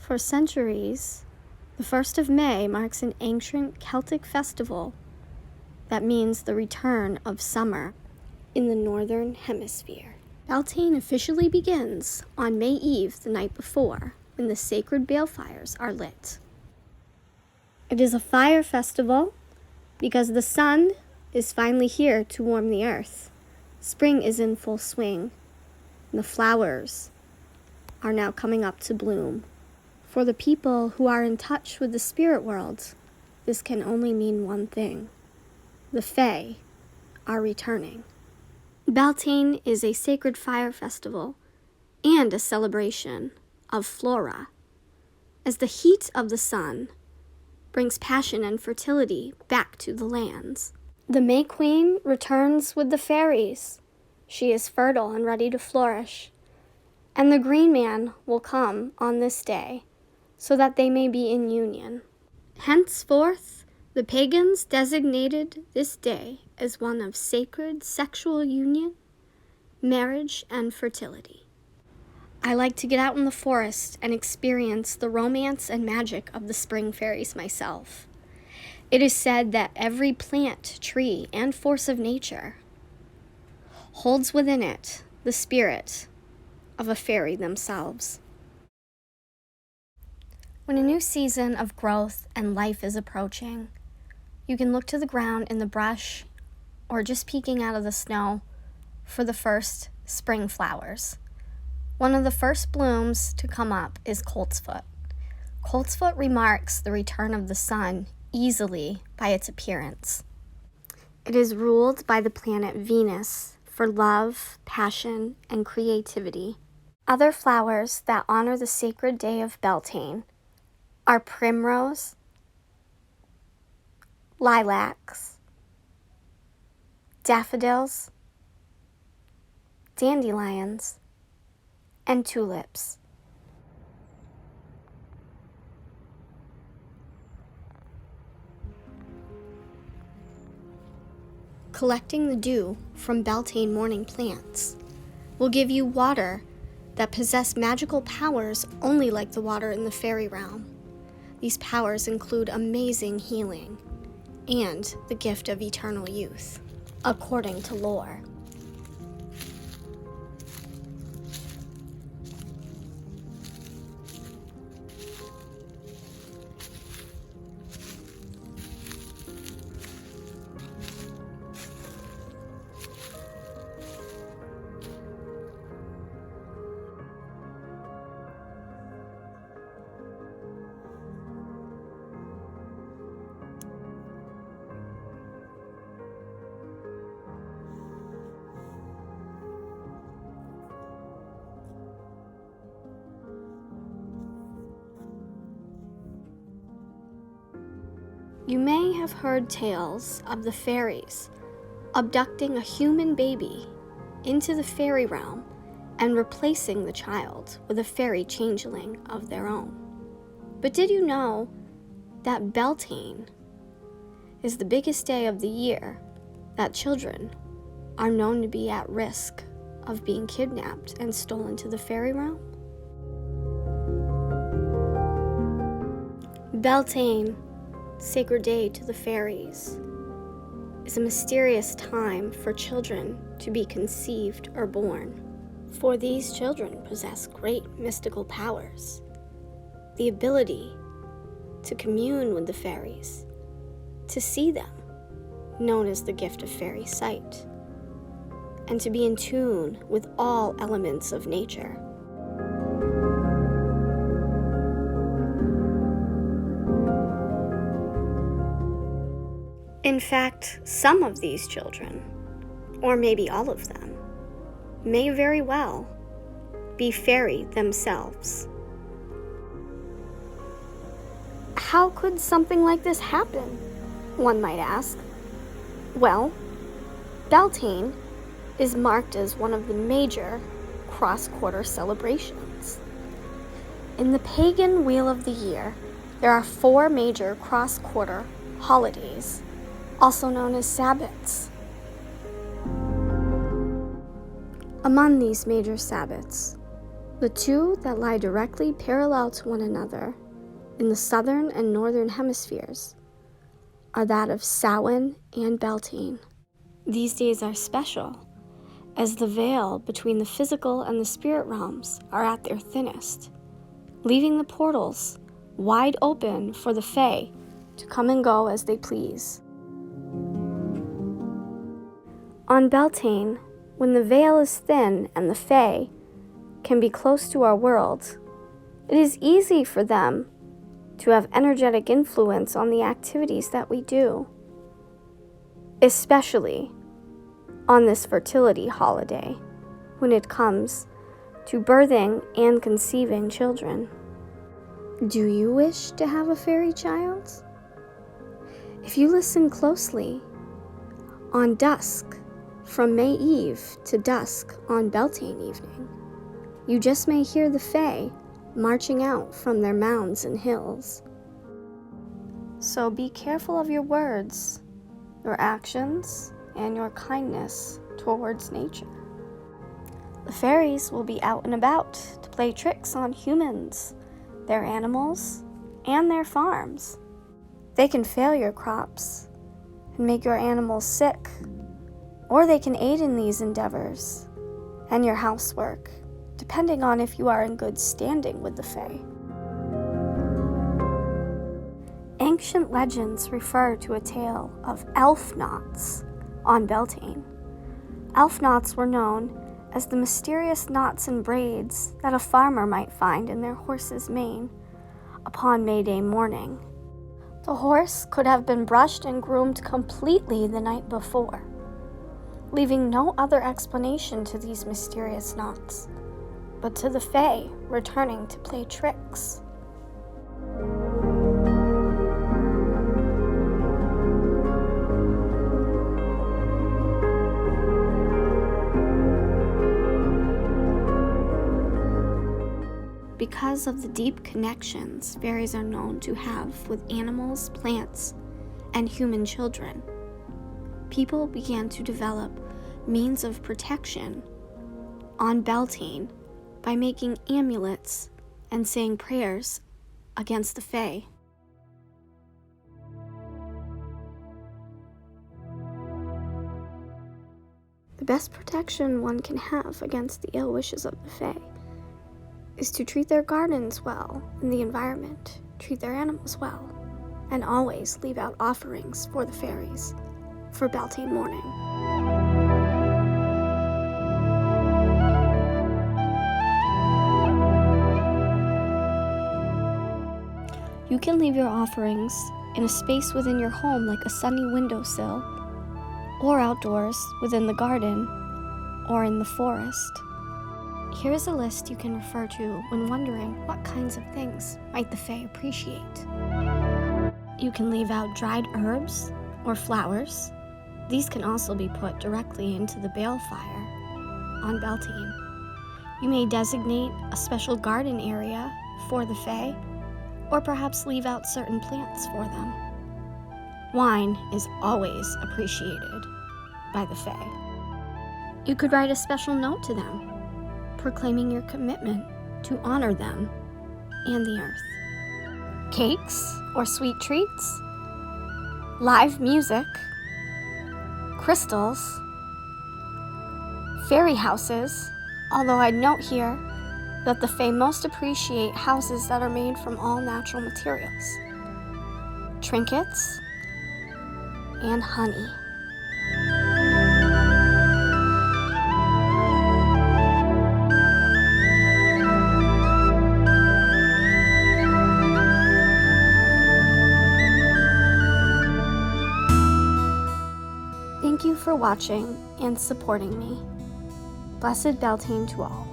For centuries, the 1st of May marks an ancient Celtic festival that means the return of summer in the northern hemisphere. Beltaine officially begins on May Eve the night before, when the sacred balefires are lit. It is a fire festival because the sun is finally here to warm the earth. Spring is in full swing, and the flowers are now coming up to bloom. For the people who are in touch with the spirit world, this can only mean one thing: the Fae are returning. Beltaine is a sacred fire festival and a celebration of flora, as the heat of the sun brings passion and fertility back to the lands. The May Queen returns with the fairies. She is fertile and ready to flourish, and the Green Man will come on this day so that they may be in union. Henceforth, the pagans designated this day as one of sacred sexual union, marriage, and fertility. I like to get out in the forest and experience the romance and magic of the spring fairies myself. It is said that every plant, tree, and force of nature holds within it the spirit of a fairy themselves. When a new season of growth and life is approaching, you can look to the ground in the brush or just peeking out of the snow for the first spring flowers. One of the first blooms to come up is coltsfoot. Coltsfoot remarks the return of the sun easily by its appearance. It is ruled by the planet Venus for love, passion, and creativity. Other flowers that honor the sacred day of Beltaine are primrose, lilacs, daffodils, dandelions, and tulips. Collecting the dew from Beltaine morning plants will give you water that possess magical powers only like the water in the fairy realm. These powers include amazing healing and the gift of eternal youth, according to lore. You may have heard tales of the fairies abducting a human baby into the fairy realm and replacing the child with a fairy changeling of their own. But did you know that Beltaine is the biggest day of the year that children are known to be at risk of being kidnapped and stolen to the fairy realm? Beltaine, sacred day to the fairies, is a mysterious time for children to be conceived or born. For these children possess great mystical powers, the ability to commune with the fairies, to see them, known as the gift of fairy sight, and to be in tune with all elements of nature. In fact, some of these children, or maybe all of them, may very well be fairy themselves. How could something like this happen, one might ask? Well, Beltaine is marked as one of the major cross-quarter celebrations. In the pagan wheel of the year, there are 4 major cross-quarter holidays, also known as Sabbats. Among these major Sabbats The two that lie directly parallel to one another in the southern and northern hemispheres are that of Samhain and Beltaine. These days are special, as the veil between the physical and the spirit realms are at their thinnest, leaving the portals wide open for the Fae to come and go as they please. On Beltaine, when the veil is thin and the Fae can be close to our world, it is easy for them to have energetic influence on the activities that we do, especially on this fertility holiday when it comes to birthing and conceiving children. Do you wish to have a fairy child? If you listen closely, on dusk, from May Eve to dusk on Beltaine evening, you just may hear the Fae marching out from their mounds and hills. So be careful of your words, your actions, and your kindness towards nature. The fairies will be out and about to play tricks on humans, their animals, and their farms. They can fail your crops and make your animals sick, or they can aid in these endeavors and your housework, depending on if you are in good standing with the Fae. Ancient legends refer to a tale of elf knots on Beltaine. Elf knots were known as the mysterious knots and braids that a farmer might find in their horse's mane upon May Day morning. The horse could have been brushed and groomed completely the night before, leaving no other explanation to these mysterious knots, but to the Fae returning to play tricks. Because of the deep connections fairies are known to have with animals, plants, and human children, people began to develop means of protection on Beltaine by making amulets and saying prayers against the Fae. The best protection one can have against the ill wishes of the Fae is to treat their gardens well and the environment, treat their animals well, and always leave out offerings for the fairies for Beltaine morning. You can leave your offerings in a space within your home like a sunny windowsill, or outdoors within the garden, or in the forest. Here is a list you can refer to when wondering what kinds of things might the Fae appreciate. You can leave out dried herbs or flowers. These can also be put directly into the balefire on Beltaine. You may designate a special garden area for the Fae, or perhaps leave out certain plants for them. Wine is always appreciated by the Fae. You could write a special note to them, proclaiming your commitment to honor them and the earth. Cakes or sweet treats, live music, crystals, fairy houses, although I'd note here that the Fae most appreciate houses that are made from all natural materials, trinkets, and honey. Thank you for watching and supporting me. Blessed Beltaine to all.